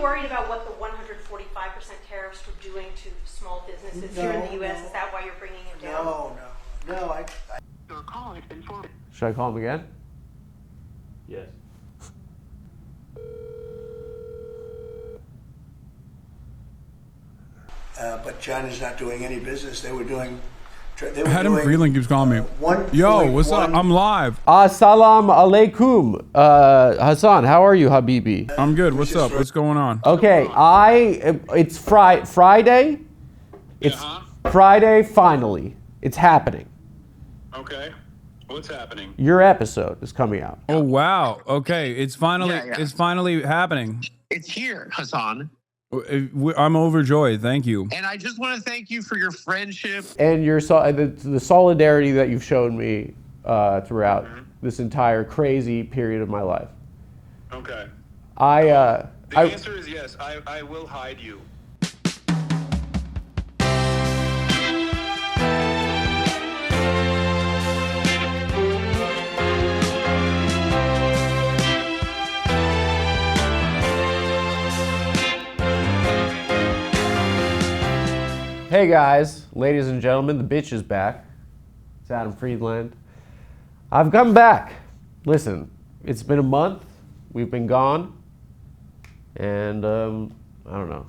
you worried about what the 145% tariffs were doing to small businesses here in the U.S.? Is that why you're bringing it down? No. Your call has been forwarded. Should I call him again? Yes. But China's not doing any business. They were doing. Adam Friedland keeps calling me. Yo, what's up? I'm live. Salam alaikum. Hasan, how are you, Habibi? I'm good. What's up? What's going on? Okay, it's Friday. It's Friday, finally. It's happening. Okay. What's happening? Your episode is coming out. Oh, wow. Okay, it's finally it's finally happening. It's here, Hasan. I'm overjoyed. Thank you. And I just want to thank you for your friendship. And your the solidarity that you've shown me throughout this entire crazy period of my life. Okay. The answer is yes. I will hide you. Hey guys, ladies and gentlemen, the bitch is back. It's Adam Friedland. I've come back. Listen, it's been a month. We've been gone. And, I don't know.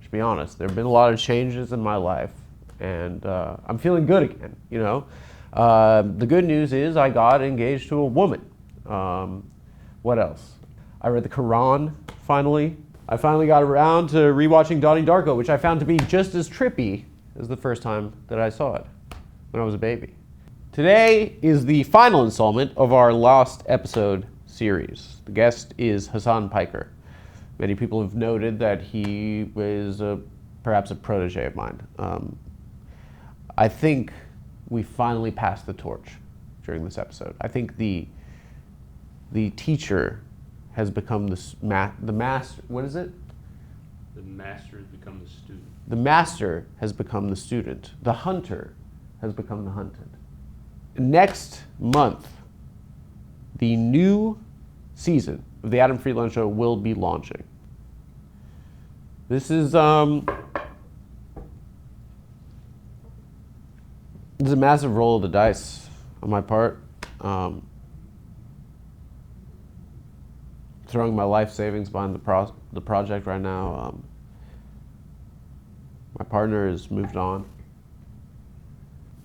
To be honest, there have been a lot of changes in my life. And I'm feeling good again, you know. The good news is I got engaged to a woman. What else? I read the Quran, finally. I finally got around to rewatching Donnie Darko, which I found to be just as trippy as the first time that I saw it, when I was a baby. Today is the final installment of our Lost episode series. The guest is HASAN PIKER. Many people have noted that he was perhaps a protege of mine. I think we finally passed the torch during this episode. I think the teacher has become the master. What is it? The master has become the student. The master has become the student. The hunter has become the hunted. Next month, the new season of the Adam Friedland Show will be launching. This is a massive roll of the dice on my part. Throwing my life savings behind the project right now. My partner has moved on.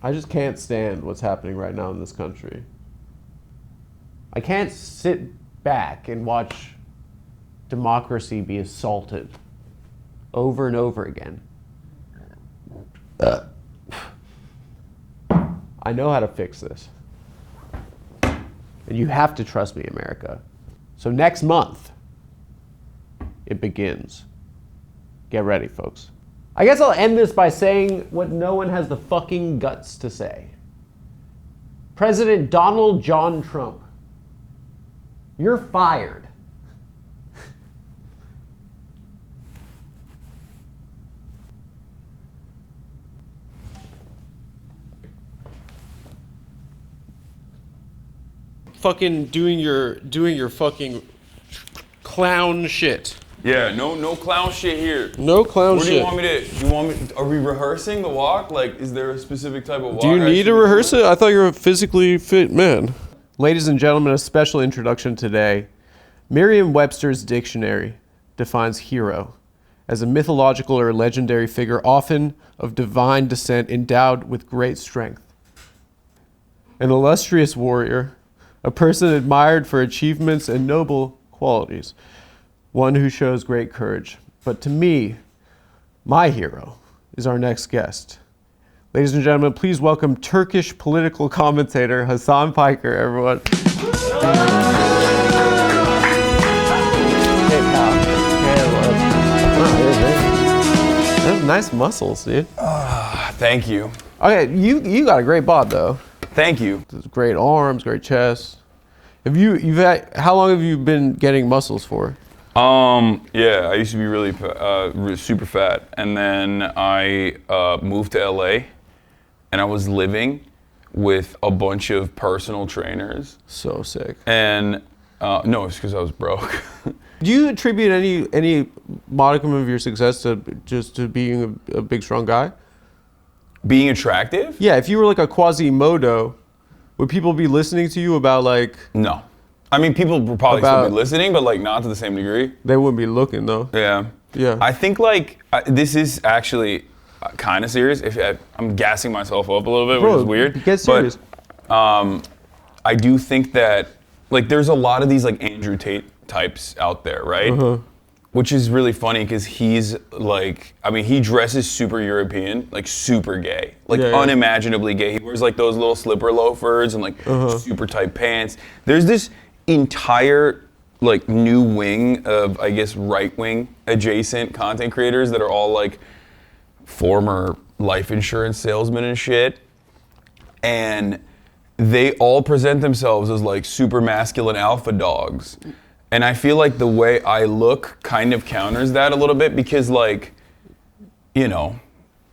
I just can't stand what's happening right now in this country. I can't sit back and watch democracy be assaulted over and over again. I know how to fix this. And you have to trust me, America. So next month, it begins. Get ready, folks. I guess I'll end this by saying what no one has the fucking guts to say. President Donald John Trump, you're fired. Fucking doing your fucking clown shit. Yeah, no clown shit here. No clown shit. Are we rehearsing the walk? Like, is there a specific type of walk? Do you need to rehearse it? I thought you were a physically fit man. Ladies and gentlemen, a special introduction today. Merriam-Webster's dictionary defines hero as a mythological or legendary figure, often of divine descent, endowed with great strength. An illustrious warrior, a person admired for achievements and noble qualities, one who shows great courage. But to me, my hero is our next guest. Ladies and gentlemen, please welcome Turkish political commentator HASAN PIKER, everyone. Hey, pal. Those are nice muscles, dude. Thank you. Okay, you got a great bod, though. Thank you. Great arms, great chest. How long have you been getting muscles for? Yeah, I used to be really super fat, and then I moved to LA, and I was living with a bunch of personal trainers. So sick. And No, it's because I was broke. Do you attribute any modicum of your success to just to being a big, strong guy? Being attractive? Yeah, if you were like a Quasimodo, would people be listening to you about like... No. I mean, people would probably still be listening, but like not to the same degree. They wouldn't be looking though. Yeah. Yeah. I think like this is actually kind of serious. I'm gassing myself up a little bit, which is weird. Get serious. But I do think that like there's a lot of these like Andrew Tate types out there, right? Uh-huh. Which is really funny because he's like, I mean, he dresses super European, like super gay, like unimaginably gay. He wears like those little slipper loafers and like super tight pants. There's this entire like new wing of, I guess, right-wing adjacent content creators that are all like former life insurance salesmen and shit. And they all present themselves as like super masculine alpha dogs. And I feel like the way I look kind of counters that a little bit because, like, you know,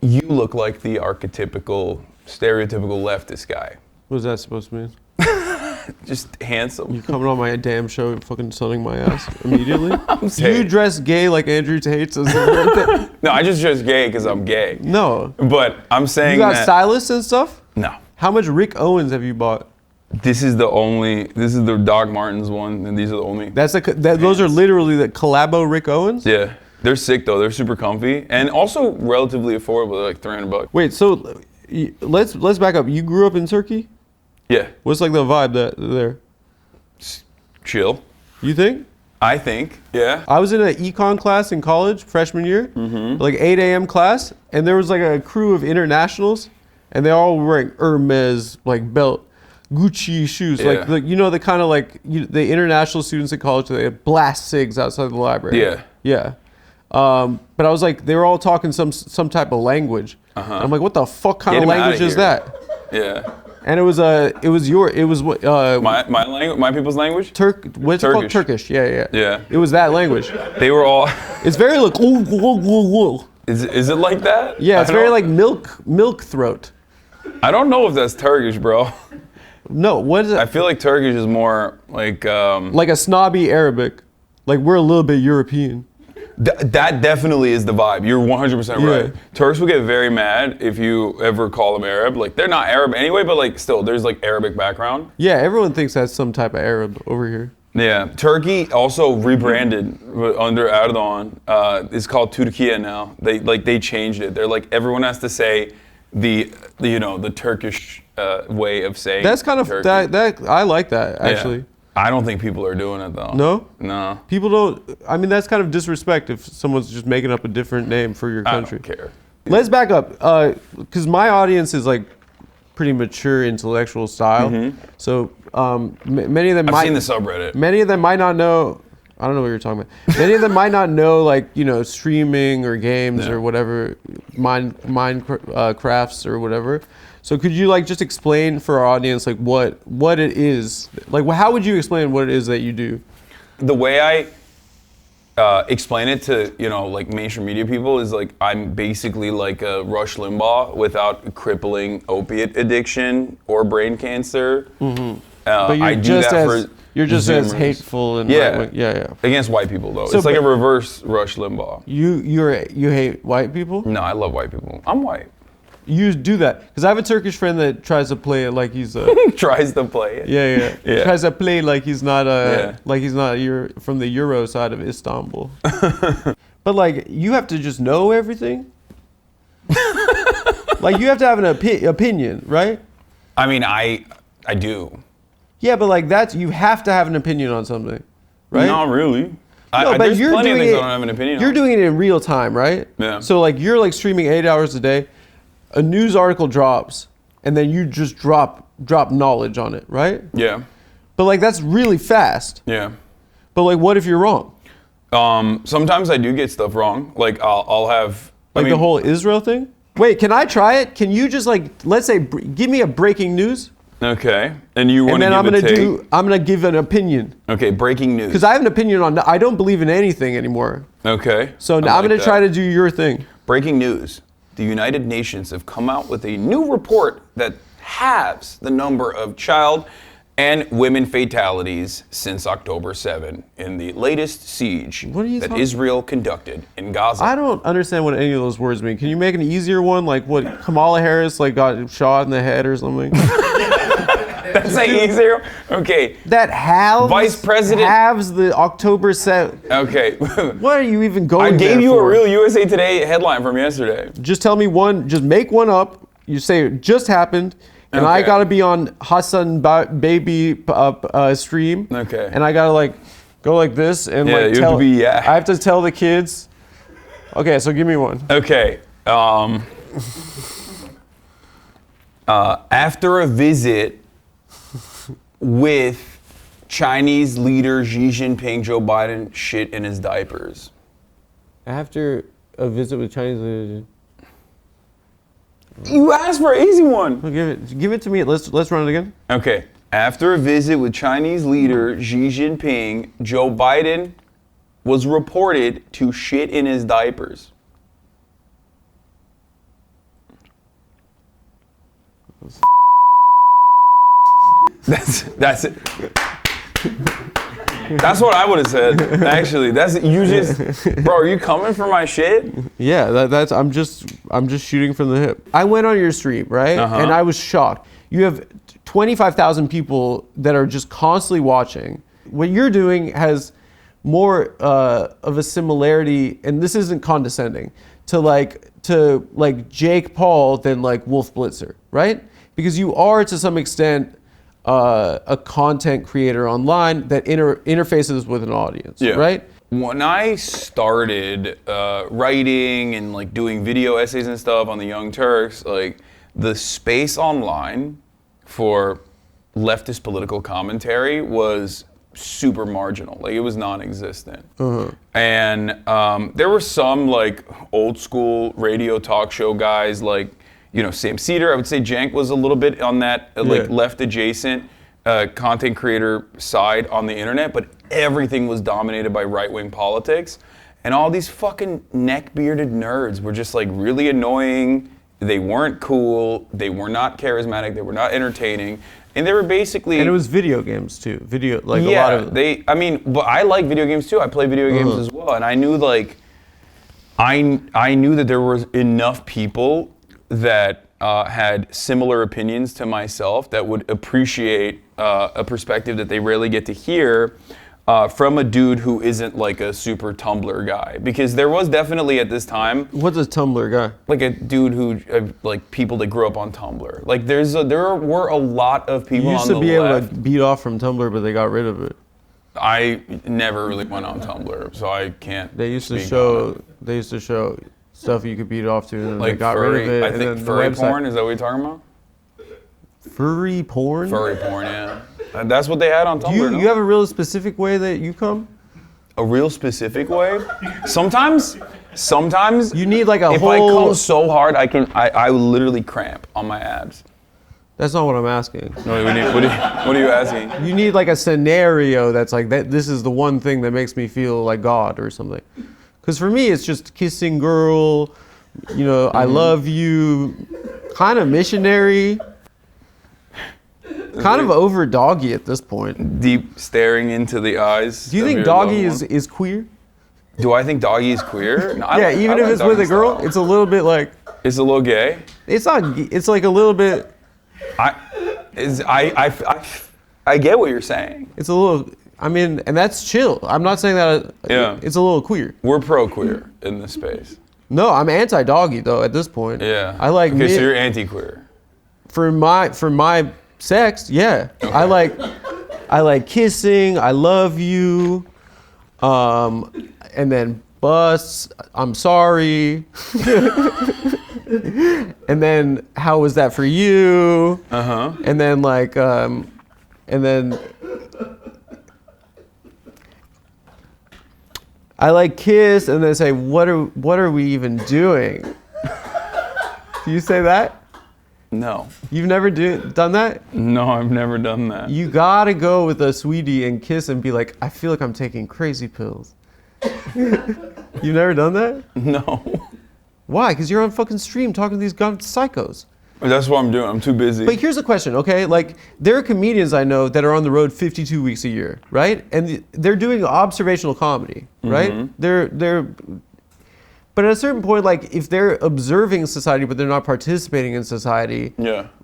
you look like the archetypical, stereotypical leftist guy. What's that supposed to mean? Just handsome. You coming on my damn show and fucking sunning my ass immediately? I'm saying. You dress gay like Andrew Tate. So No, I just dress gay because I'm gay. No. But I'm saying You got that, stylists and stuff? No. How much Rick Owens have you bought? This is the Doc Martens one, and these are the only. Those are literally the collabo Rick Owens? Yeah. They're sick though. They're super comfy and also relatively affordable. They're like $300. Wait, so let's back up. You grew up in Turkey? Yeah. What's like the vibe there? Chill. You think? I think. Yeah. I was in an econ class in college, freshman year, like 8 a.m. class, and there was like a crew of internationals, and they all were wearing Hermes like belt, Gucci shoes, like the kind of like the international students at college, they blast cigs outside the library. Yeah. Yeah. But I was like, they were all talking some type of language. And I'm like, what the fuck kind of language is that? Yeah. And it was my language, my people's language. What's it called? Turkish. Yeah. Yeah. It was that language. They were all. It's very like. Is it like that? Yeah, it's very like milk throat. I don't know if that's Turkish, bro. No, what is it? I feel like Turkish is more like. Like a snobby Arabic, like we're a little bit European. That definitely is the vibe. You're 100% right. Turks will get very mad if you ever call them Arab. Like they're not Arab anyway, but like still, there's like Arabic background. Yeah, everyone thinks that's some type of Arab over here. Yeah, Turkey also rebranded under Erdogan. It's called Turkiye now. They changed it. They're like everyone has to say the Turkish way of saying. That's kind of Turkey. that I like that actually. Yeah. I don't think people are doing it though. No? No. People don't. I mean, that's kind of disrespect if someone's just making up a different name for your country. I don't care. Let's back up, because my audience is like pretty mature intellectual style. So many of them I've seen the subreddit. Many of them might not know. I don't know what you're talking about. Many of them might not know, like, streaming or games or whatever, Minecrafts or whatever. So could you like just explain for our audience like what it is? Like, how would you explain what it is that you do? The way I explain it to like mainstream media people is like I'm basically like a Rush Limbaugh without crippling opiate addiction or brain cancer. But you're just as hateful and yeah. Against white people though. So, it's like a reverse Rush Limbaugh. You hate white people? No, I love white people. I'm white. You do that because I have a Turkish friend that tries to play it like he's tries to play it. Yeah. Tries to play like he's not from the Euro side of Istanbul. But like you have to just know everything. Like you have to have an opinion, right? I mean, I do. Yeah, but like you have to have an opinion on something, right? Not really. No, but there's you're plenty of doing things it. I don't have an opinion on. You're doing it in real time, right? Yeah. So like you're like streaming 8 hours a day. A news article drops, and then you just drop knowledge on it, right? Yeah. But like that's really fast. Yeah. But like, what if you're wrong? Sometimes I do get stuff wrong. Like I'll have the whole Israel thing. Wait, can I try it? Can you just like let's say give me a breaking news? Okay. And you want to give and then I'm gonna give an opinion. Okay, breaking news. Because I have an opinion on. I don't believe in anything anymore. Okay. So I'm gonna try to do your thing. Breaking news. The United Nations have come out with a new report that halves the number of child and women fatalities since October 7 in the latest siege What are you that talking- Israel conducted in Gaza. I don't understand what any of those words mean. Can you make an easier one? Like what Kamala Harris like got shot in the head or something? That's like easier? Okay. That halves Vice President- halves the October 7th. Okay. What are you even going I gave there you for? a real USA Today headline from yesterday. Just tell me one. Just make one up. You say it just happened, and I Okay. gotta be on HASAN Baby stream. Okay. And I gotta like go like this and Yeah, like you have tell. to be, yeah. I have to tell the kids. Okay, so give me one. Okay. After a visit with Chinese leader Xi Jinping, Joe Biden shit in his diapers. After a visit with Chinese leaders. You asked for an easy one. Give it to me. Let's run it again. Okay. After a visit with Chinese leader Xi Jinping, Joe Biden was reported to shit in his diapers. That's it. That's what I would have said. Actually, bro. Are you coming for my shit? Yeah, that's I'm just shooting from the hip. I went on your stream, right? And I was shocked. You have 25,000 people that are just constantly watching. What you're doing has more of a similarity, and this isn't condescending, to like Jake Paul than like Wolf Blitzer, right? Because you are to some extent a content creator online that interfaces with an audience, right? When I started writing and like doing video essays and stuff on the Young Turks, like the space online for leftist political commentary was super marginal. Like it was non-existent. And there were some like old school radio talk show guys like, you know, Sam Cedar. I would say Jank was a little bit on that like left adjacent content creator side on the internet, but everything was dominated by right-wing politics. And all these fucking neck-bearded nerds were just like really annoying. They weren't cool. They were not charismatic. They were not entertaining. And they were basically... And it was video games too. Video, like yeah, a lot of... but I like video games too. I play video games as well. And I knew like, I knew that there was enough people that had similar opinions to myself that would appreciate a perspective that they rarely get to hear from a dude who isn't like a super Tumblr guy. Because there was definitely at this time... What's a Tumblr guy? Like a dude who, like people that grew up on Tumblr. Like there were a lot of people on the left. You used to be able to beat off from Tumblr, but they got rid of it. I never really went on Tumblr, so I can't. They used to speak show. on it. They used to show stuff you could beat off to, and then Like they got furry, rid of it. I and think then furry the website, porn, is that what you're talking about? Furry porn. Furry porn, yeah. And that's what they had on Tumblr. no? You have a real specific way that you come. A real specific way? Sometimes You need like a if whole. I come so hard, I literally cramp on my abs. That's not what I'm asking. No, what are you asking? You need like a scenario that's like that. This is the one thing that makes me feel like God or something. Because for me, it's just kissing girl. You know, I love you. Kind of missionary. Kind of over doggy at this point. Deep staring into the eyes. Do you of think your doggy loved one. is queer? Do I think doggy is queer? No, Yeah, even if it's with a girl, it's a little bit like. It's a little gay. It's not. It's like a little bit. I get what you're saying. It's a little. I mean, and that's chill. I'm not saying that. Yeah. It's a little queer. We're pro-queer in this space. No, I'm anti-doggy though. At this point. Yeah. I like. Okay, so you're anti-queer. For my sex, yeah. Okay. I like kissing. I love you. And then busts. I'm sorry. And then how was that for you? And then like and then I like kiss and then say what are we even doing? Do you say that? No. You've never done that? No, I've never done that. You gotta go with a sweetie and kiss and be like, I feel like I'm taking crazy pills. You've never done that? No. Why? Because you're on fucking stream talking to these gun psychos. That's what I'm doing. I'm too busy. But here's the question, okay? Like, there are comedians I know that are on the road 52 weeks a year, right? And they're doing observational comedy, right? But at a certain point, like, if they're observing society but they're not participating in society,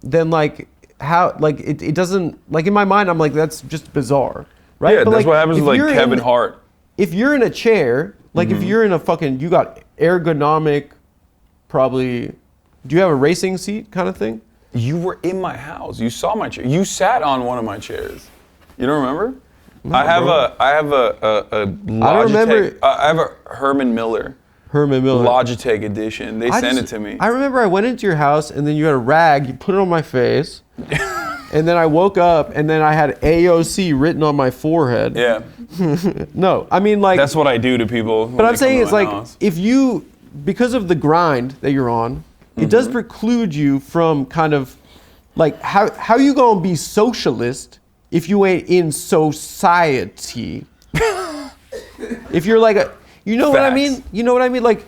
then like how, like it doesn't, like in my mind, I'm like, that's just bizarre, right? Yeah, but that's like, what happens if with like you're Kevin in- Hart. If you're in a chair, like if you're in a fucking, you got ergonomic, probably, do you have a racing seat kind of thing? You were in my house. You saw my chair. You sat on one of my chairs. You don't remember? No, I have bro. a Logitech. I don't remember. I have a Herman Miller Logitech edition. They sent it to me. I remember I went into your house and then you had a rag, you put it on my face, and then I woke up and then I had AOC written on my forehead. Yeah. No, I mean like. That's what I do to people. But I'm saying it's like, if you, because of the grind that you're on, it does preclude you from kind of, like, how you gonna be socialist if you ain't in society? If you're like a, you know what I mean? You know what I mean? Like,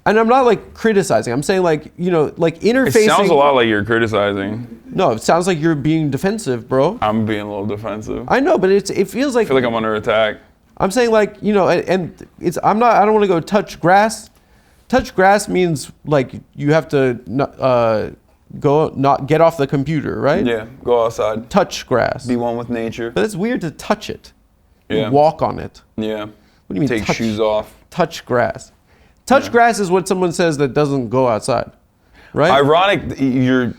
and I'm not like criticizing. I'm saying like, you know, like interfacing. It sounds a lot like you're criticizing. No, it sounds like you're being defensive, bro. I'm being a little defensive. I know, but it feels like. I feel like I'm under attack. I'm saying like, you know, and it's, I don't want to go touch grass. Touch grass means like you have to not get off the computer, right? Yeah, go outside. Touch grass. Be one with nature. But it's weird to touch it. Yeah. You walk on it. Yeah. What do you mean Take touch, shoes off. Touch grass. Touch grass is what someone says that doesn't go outside, right? Ironically, you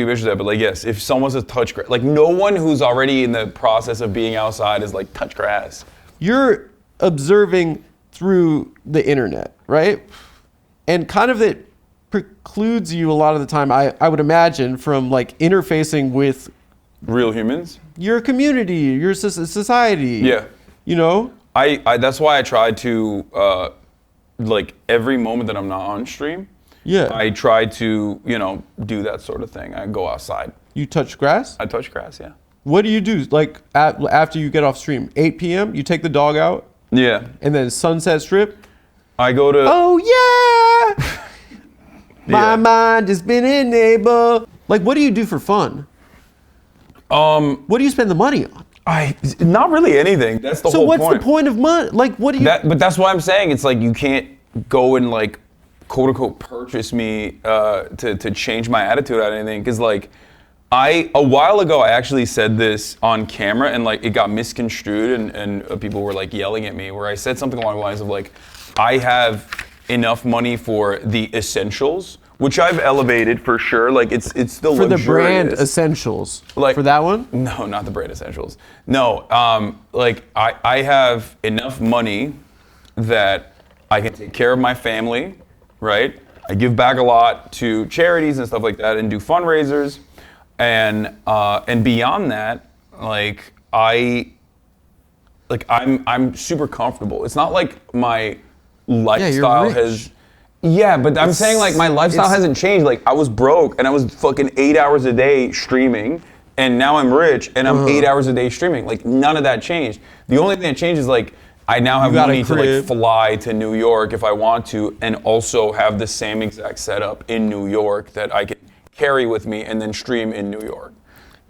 mentioned that, but like, yes, if someone says touch grass, like no one who's already in the process of being outside is like touch grass. You're observing through the internet, right? And kind of it precludes you a lot of the time, I would imagine, from like interfacing with real humans, your community, your society. Yeah. You know? I that's why I try to, like every moment that I'm not on stream, I try to, you know, do that sort of thing. I go outside. You touch grass? I touch grass, yeah. What do you do? Like after you get off stream, 8 p.m., you take the dog out? Yeah. And then Sunset Strip? I go to... Oh, yeah! My mind has been enabled. Like, what do you do for fun? What do you spend the money on? Not really anything. That's the whole point. So what's the point of money? Like, what do you... But that's why I'm saying it's like you can't go and like, quote unquote, purchase me to change my attitude on anything. Because like, a while ago, I actually said this on camera and like it got misconstrued and people were like yelling at me where I said something along the lines of like, I have enough money for the essentials, which I've elevated for sure. Like it's still for luxurious. the brand essentials. Like for that one? No, not the brand essentials. No, like I have enough money that I can take care of my family, right? I give back a lot to charities and stuff like that and do fundraisers. And beyond that, like I'm super comfortable. It's not like my lifestyle has. Yeah, but I'm saying like my lifestyle hasn't changed. Like I was broke and I was fucking 8 hours a day streaming, and now I'm rich and I'm 8 hours a day streaming. Like none of that changed. The only thing that changed is like I now have money to like fly to New York if I want to, and also have the same exact setup in New York that I can carry with me and then stream in New York.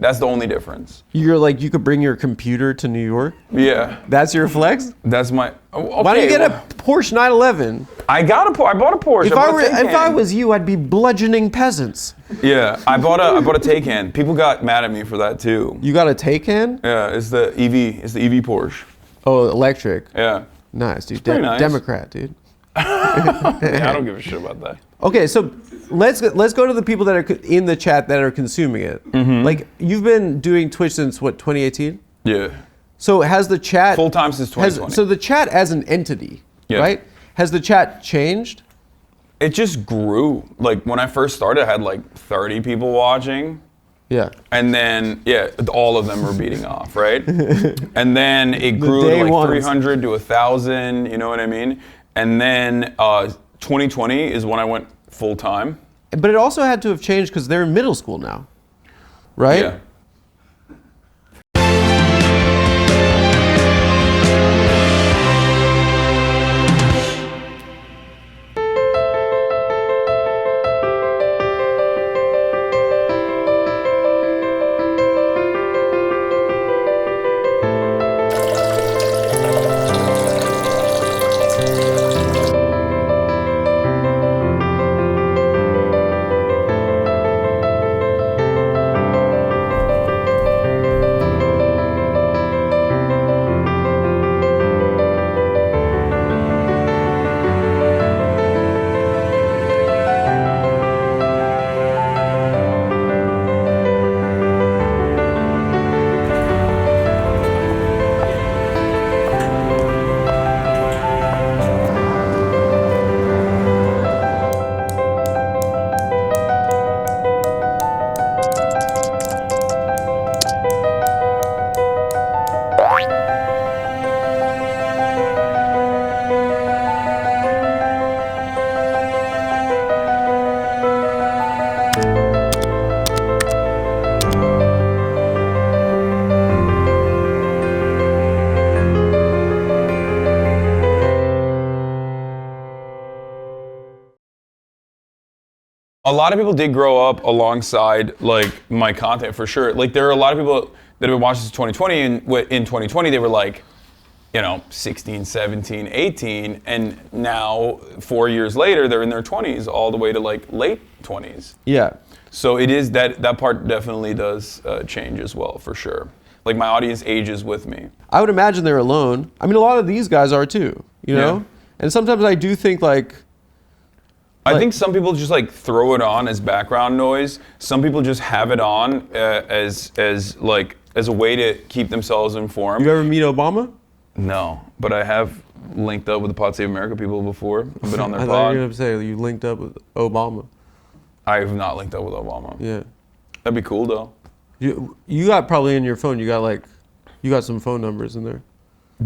That's the only difference. You're like, you could bring your computer to New York? Yeah. That's your flex? That's my... Okay, why don't you get a Porsche 911? I bought a Porsche. If I was you, I'd be bludgeoning peasants. Yeah, I bought a Taycan. People got mad at me for that too. You got a Taycan? Yeah, it's the EV. It's the EV Porsche. Oh, electric. Yeah. Nice, dude. Pretty nice. Democrat, dude. Yeah, I don't give a shit about that. Okay, so let's go to the people that are in the chat that are consuming it. Like, you've been doing Twitch since what, 2018? Yeah. So has the chat full time since 2020? So the chat as an entity, right? Has the chat changed? It just grew. Like when I first started, I had like 30 people watching. Yeah. And then all of them were beating off, right? And then it grew to like 300 to 1,000. You know what I mean? And then 2020 is when I went full time. But it also had to have changed because they're in middle school now, right? Yeah. A lot of people did grow up alongside like my content for sure. Like there are a lot of people that have been watching since 2020, and in 2020 they were like, 16, 17, 18, and now 4 years later they're in their 20s all the way to like late 20s. Yeah. So it is that part definitely does change as well, for sure. Like my audience ages with me. I would imagine they're alone. I mean, a lot of these guys are too, you know? Yeah. And sometimes I do think like... I think some people just like throw it on as background noise. Some people just have it on as a way to keep themselves informed. You ever meet Obama? No, but I have linked up with the Pod Save America people before. I've been on their I thought pod. you were going to say you linked up with Obama. I have not linked up with Obama. Yeah. That'd be cool though. You got probably in your phone, you got some phone numbers in there.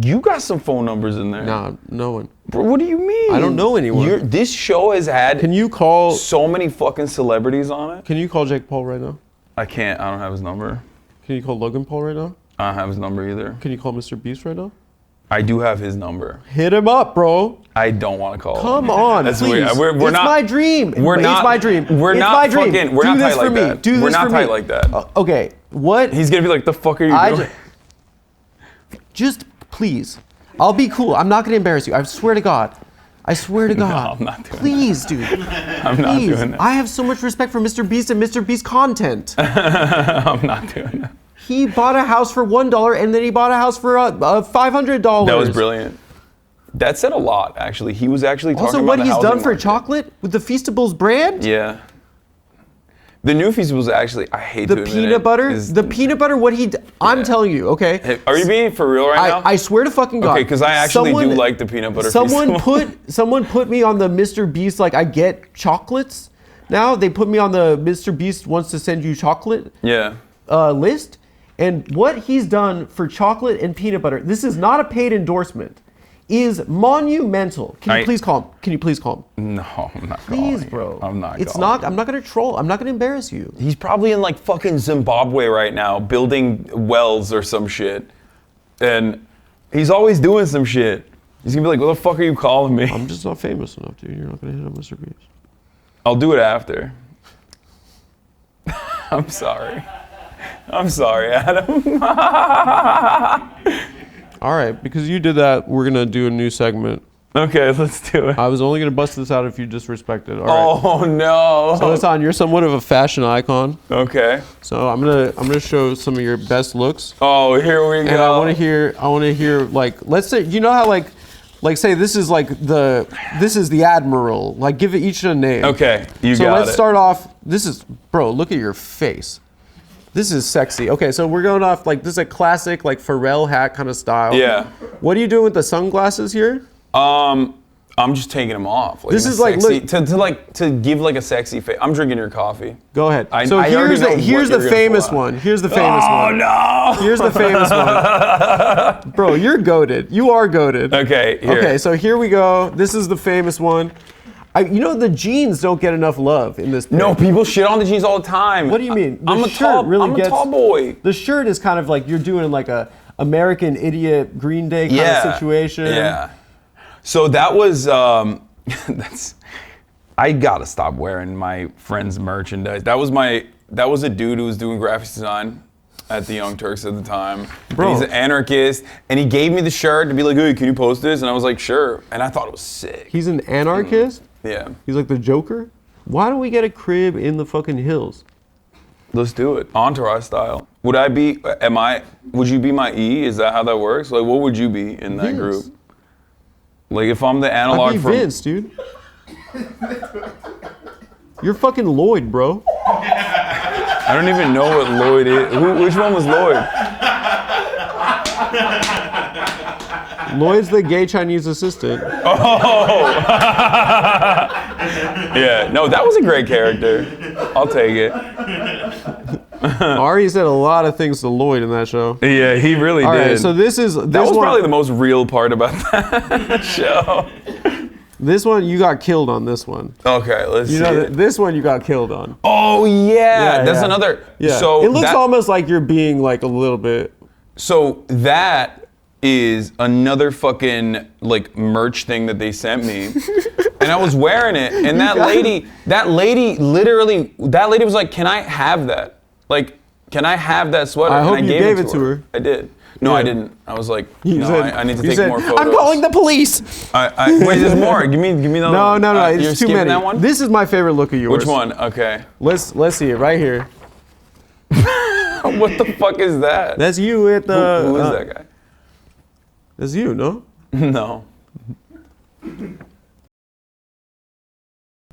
You got some phone numbers in there. Nah, no one. Bro, what do you mean? I don't know anyone. This show has had Can you call so many fucking celebrities on it. Can you call Jake Paul right now? I can't. I don't have his number. Can you call Logan Paul right now? I don't have his number either. Can you call Mr. Beast right now? I do have his number. Hit him up, bro. I don't want to call him. Come on, That's please. weird. We're It's not, my dream. We're not. It's my dream. We're It's not my dream. fucking. We're Do not this tight for like me. that. Do We're this not for tight me. like that. Okay, what? He's gonna be like, the fuck are you doing? Just please. I'll be cool. I'm not gonna embarrass you. I swear to God. I swear to God. I'm not doing Please, dude. I'm not doing that. I have so much respect for Mr. Beast and Mr. Beast content. I'm not doing that. He bought a house for $1 and then he bought a house for $500. That was brilliant. That said a lot, actually. He was actually talking Also, about what the he's housing done for market. chocolate with the Feastables brand? Yeah. The new Feastables actually, I hate The to admit peanut it, butter? is- The peanut butter, what he... I'm Yeah. telling you, okay? Hey, are you being for real right now? I swear to fucking God. Okay, because I actually do like the peanut butter Someone Feastables. put me on the Mr. Beast, like, I get chocolates now. They put me on the Mr. Beast wants to send you chocolate Yeah. list. And what he's done for chocolate and peanut butter, this is not a paid endorsement, is monumental. Can you please call him? Can you please call him? No, I'm not Please, calling. bro. I'm not It's calling. not. I'm not gonna troll. I'm not gonna embarrass you. He's probably in like fucking Zimbabwe right now, building wells or some shit. And he's always doing some shit. He's gonna be like, what the fuck are you calling me? I'm just not famous enough, dude. You're not gonna hit on Mr. Beast. I'll do it after. I'm sorry. I'm sorry, Adam. All right, because you did that, we're gonna do a new segment. Okay, let's do it. I was only gonna bust this out if you disrespected. All right. Oh no. So Hassan, you're somewhat of a fashion icon. Okay. So I'm gonna show some of your best looks. Oh, here we go. And I want to hear like, let's say, you know how like say this is the Admiral. Like give it each a name. Okay, you So got let's it. start off. Bro, look at your face. This is sexy. Okay, so we're going off like this is a classic like Pharrell hat kind of style. Yeah. What are you doing with the sunglasses here? I'm just taking them off. Like, This in a is like, sexy, look- to give like a sexy face. I'm drinking your coffee. Go ahead. I So already here's know the what here's the you're gonna famous pull out. one. Here's the famous one. Oh no! Here's the famous one. Bro, you're goated. You are goated. Okay, here. Okay, so here we go. This is the famous one. You know the jeans don't get enough love in this. No, pic. people shit on the jeans all the time. What do you mean? I'm The a shirt tall, really I'm gets- a tall boy. The shirt is kind of like you're doing like a American Idiot Green Day kind of situation. Yeah. So that was I gotta stop wearing my friend's merchandise. That was a dude who was doing graphics design at the Young Turks at the time. Bro. And he's an anarchist, and he gave me the shirt to be like, hey, can you post this? And I was like, sure. And I thought it was sick. He's an anarchist. Yeah. He's like the Joker. Why don't we get a crib in the fucking hills? Let's do it. Entourage style. Would you be my E? Is that how that works? Like, what would you be in that Vince. group? Like, if I'm the analog I'd be from... Vince, dude. You're fucking Lloyd, bro. I don't even know what Lloyd is. Which one was Lloyd? Lloyd's the gay Chinese assistant. Oh! Yeah, no, that was a great character. I'll take it. Ari said a lot of things to Lloyd in that show. Yeah, he really All did. right, so this that was probably the most real part about that show. This one you got killed on. This one. Okay, let's You see know, it. this one you got killed on. Oh yeah, that's yeah. another. Yeah. So it looks that, almost like you're being like a little bit. So that is another fucking like merch thing that they sent me. and I was wearing it, and that lady was like, "Can I have that? Like, can I have that sweater?" I and hope I you gave gave it to her. I did. No, Yeah. I didn't. I was like, You no, said- I need to you take said, more photos. I'm calling the police. Wait, there's more. Give me the. No, you're it's too skipping many. That one? This is my favorite look of yours. Which one? Okay. Let's see it right here. What the fuck is that? That's you at the. Who is that guy? That's you, no? No.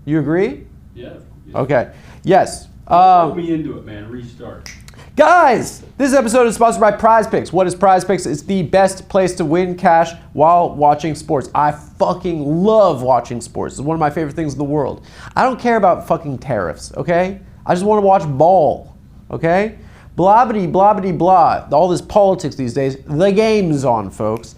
You agree? Yeah. Okay. Yes. Put me into it, man. Restart. Guys, this episode is sponsored by Prize Picks. What is Prize Picks? It's the best place to win cash while watching sports. I fucking love watching sports. It's one of my favorite things in the world. I don't care about fucking tariffs, okay? I just want to watch ball, okay? Blobbity, blobbity, blah. All this politics these days. The game's on, folks.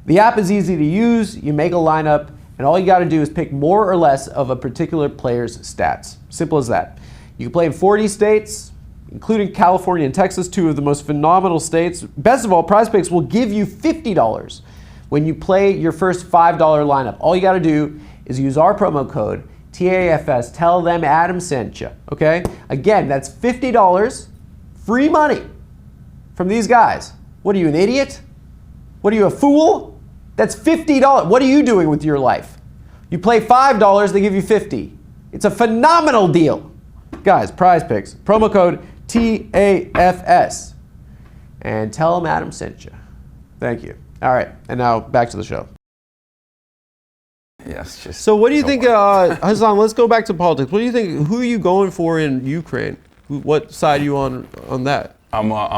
The app is easy to use. You make a lineup, and all you got to do is pick more or less of a particular player's stats. Simple as that. You can play in 40 states, including California and Texas, two of the most phenomenal states. Best of all, Prize Picks will give you $50 when you play your first $5 lineup. All you got to do is use our promo code, TAFS. Tell them Adam sent you, okay? Again, that's $50, free money from these guys. What are you, an idiot? What are you, a fool? That's $50. What are you doing with your life? You play $5, they give you $50. It's a phenomenal deal. Guys, Prize Picks, promo code TAFS. And tell them Adam sent you. Thank you. All right, and now back to the show. Yes, just. So what do you think, Hasan, let's go back to politics. What do you think, who are you going for in Ukraine? What side are you on that? I'm on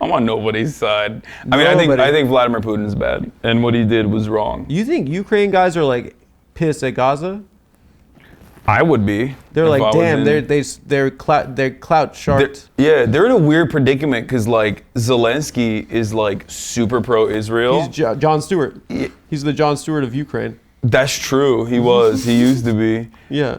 I'm on nobody's side. I mean, I think Vladimir Putin's bad, and what he did was wrong. You think Ukraine guys are like pissed at Gaza? I would be. They're if like, I was damn, in- they're clout sharked. They're in a weird predicament because like Zelensky is like super pro-Israel. He's John Stewart. He's the John Stewart of Ukraine. That's true. He was. He used to be. Yeah.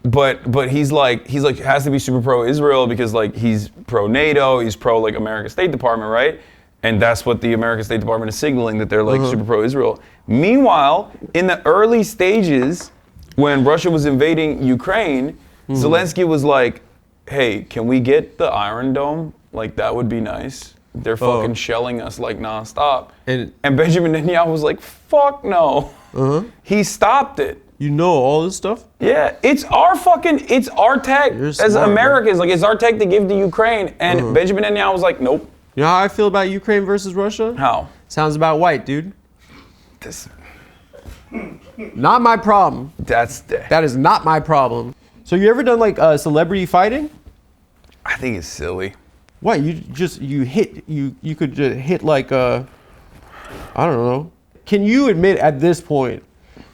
But he's like has to be super pro-Israel because like he's pro-NATO. He's pro like American State Department, right? And that's what the American State Department is signaling, that they're like super pro-Israel. Meanwhile, in the early stages, when Russia was invading Ukraine, Zelensky was like, "Hey, can we get the Iron Dome? Like that would be nice. They're fucking shelling us like nonstop." And Benjamin Netanyahu was like, "Fuck no." He stopped it. You know all this stuff? Yeah, it's our tech You're as smart, Americans. Like it's our tech to give to Ukraine. And Benjamin Netanyahu was like, "Nope." You know how I feel about Ukraine versus Russia? How? Sounds about white, dude. This. Not my problem. That is not my problem. So you ever done like celebrity fighting? I think it's silly. What, you could just hit like I don't know. Can you admit at this point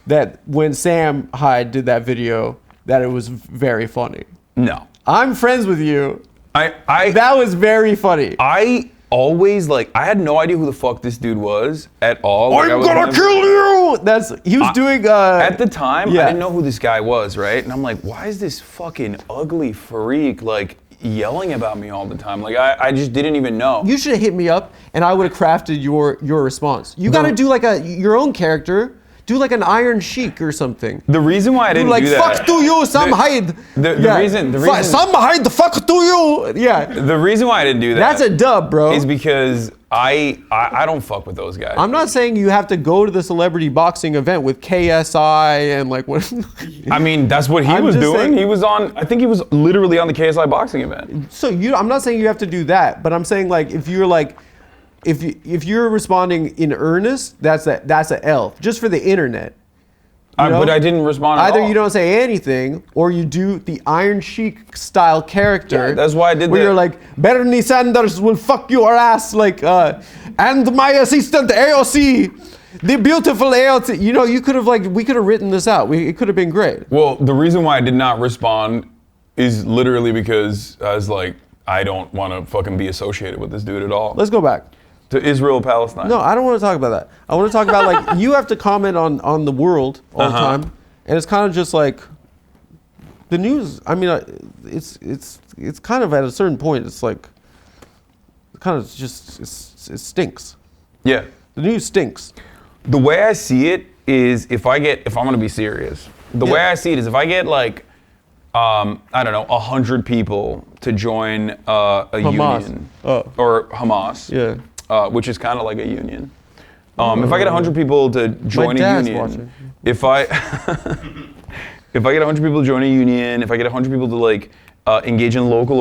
that when Sam Hyde did that video that it was very funny? No. I'm friends with you. That was very funny. I always I had no idea who the fuck this dude was at all. Like, I'm gonna kill you! He was doing at the time, yeah. I didn't know who this guy was, right? And I'm like, why is this fucking ugly freak like yelling about me all the time? Like I just didn't even know. You should have hit me up and I would have crafted your response. You gotta do like your own character. Do like an Iron Sheik or something. The reason why I didn't do that. Fuck to you, Sam Hyde. The reason Sam Hyde, fuck to you. Yeah. The reason why I didn't do that. That's a dub, bro. Is because I don't fuck with those guys. I'm not saying you have to go to the celebrity boxing event with KSI and like what. I mean, that's what he was doing. Saying, he was on. I think he was literally on the KSI boxing event. So I'm not saying you have to do that, but I'm saying like if you're like. If you're responding in earnest, that's a L just for the internet. But I didn't respond at Either all. you don't say anything, or you do the Iron Sheik style character. Yeah, that's why I did where that. You're like, Bernie Sanders will fuck your ass, like, and my assistant AOC, the beautiful AOC. You know, you could have we could have written this out. It could have been great. Well, the reason why I did not respond is literally because I was like, I don't want to fucking be associated with this dude at all. Let's go back. To Israel, Palestine. No, I don't want to talk about that. I want to talk about like you have to comment on the world all the time, and it's kind of just like the news. I mean, it's kind of at a certain point. It's like it kind of just it stinks. Yeah. The news stinks. The way I see it is if I'm gonna be serious, the way I see it is if I get like, I don't know, 100 people to join a Hamas. union, or Hamas, which is kind of like a union. If I get 100 people to join a union, watching. if I get 100 people to join a union, if I get 100 people to like engage in local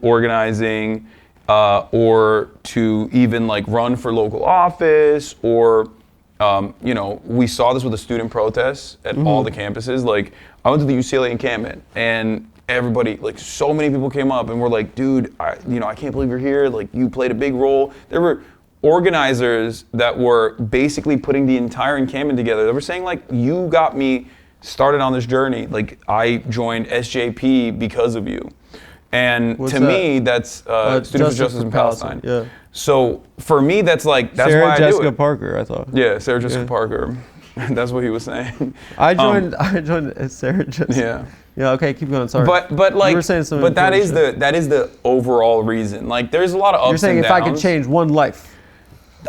organizing, or to even like run for local office, or we saw this with the student protests at all the campuses. Like I went to the UCLA encampment, and everybody, like so many people came up and were like, dude, I can't believe you're here. Like you played a big role. There were organizers that were basically putting the entire encampment together. They were saying like, you got me started on this journey. Like I joined SJP because of you. And What's to that? me, that's Students for Justice in Palestine. Yeah. So for me, that's why Sarah I do Jessica it. Parker, I thought. Yeah, Sarah Jessica Parker. That's what he was saying. I joined Sarah Jessica. Yeah. Yeah. Okay. Keep going. Sorry. But like, you were saying something but that is important. the overall reason. Like, there's a lot of ups You're saying and if downs. I could change one life.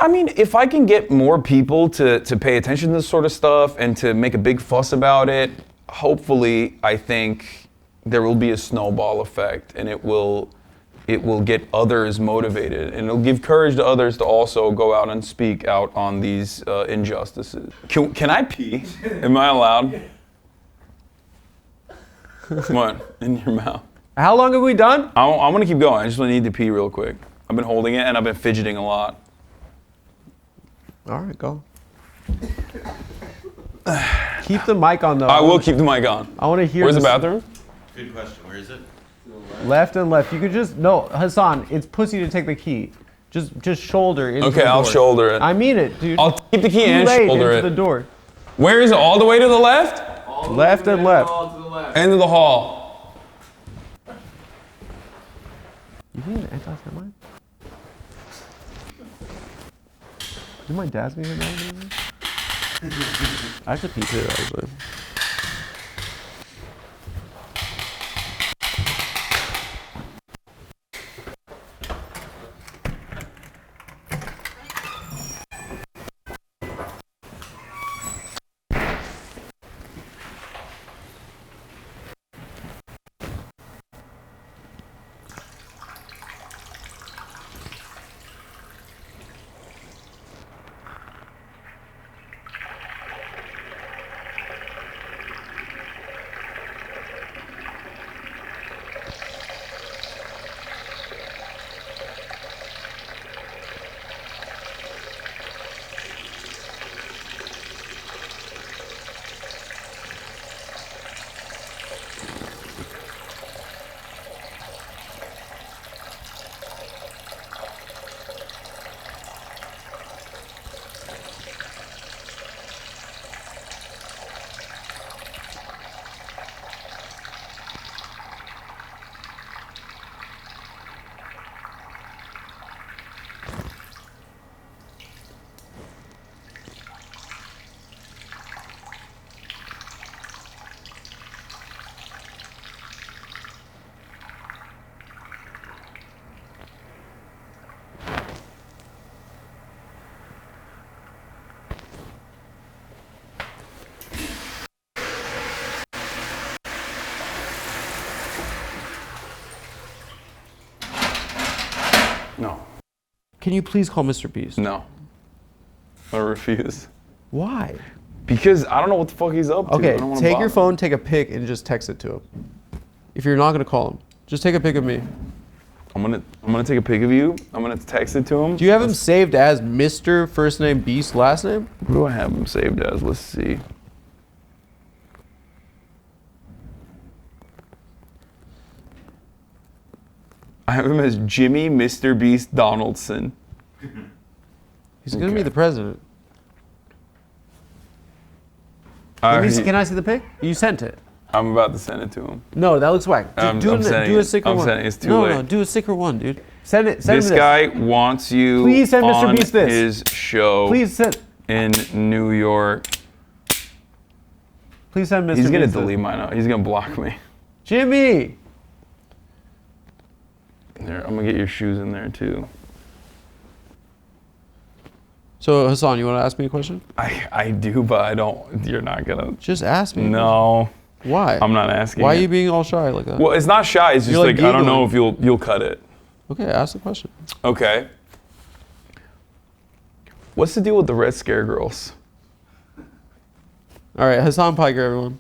I mean, if I can get more people to pay attention to this sort of stuff and to make a big fuss about it, hopefully, I think there will be a snowball effect, and it will get others motivated, and it'll give courage to others to also go out and speak out on these injustices. Can I pee? Am I allowed? What? In your mouth? How long have we done? I'm gonna keep going. I just need to pee real quick. I've been holding it and I've been fidgeting a lot. All right, go. Keep the mic on though. I will keep the mic on. I want to hear. Where's the this. bathroom? Good question. Where is it? Left and left. You could just Hassan. It's pussy to take the key. Just shoulder into Okay, the I'll door. shoulder it. I mean it, dude. I'll keep the key Too and late shoulder into it. the door. Where is it? All the way to the left? Left and left. End of the hall. You need an anti-Semite? Did my dad's gonna get mad at me? I have to pee too, actually. No. Can you please call Mr. Beast? No. I refuse. Why? Because I don't know what the fuck he's up to. Okay, I don't wanna take bother your him. phone, take a pic, and just text it to him. If you're not gonna call him, just take a pic of me. I'm gonna take a pic of you. I'm gonna text it to him. Do you have him saved as Mr. First Name Beast Last Name? What do I have him saved as? Let's see. I have him as Jimmy Mr. Beast Donaldson. He's gonna be Okay. the president. Uh, Can I see the pic? You sent it. I'm about to send it to him. No, that looks whack. I'm Do sending a it. sicker I'm one. sending it. It's too no, late. no, do a sicker one, dude. Send it. Send This him guy wants you Please send Mr. on Beast this. his show Please send. in New York. Please send Mr. He's gonna Beast delete mine out. He's gonna block me. Jimmy. Here, I'm gonna get your shoes in there too. So Hassan, you want to ask me a question? I do, but I don't. You're not gonna. Just ask me. No, Why? I'm not asking. Why are it. you being all shy like that? Well, it's not shy. It's just You're, like like, I don't know giggling. if you'll cut it. Okay, ask the question. Okay. What's the deal with the Red Scare girls? All right, Hassan Piker, everyone.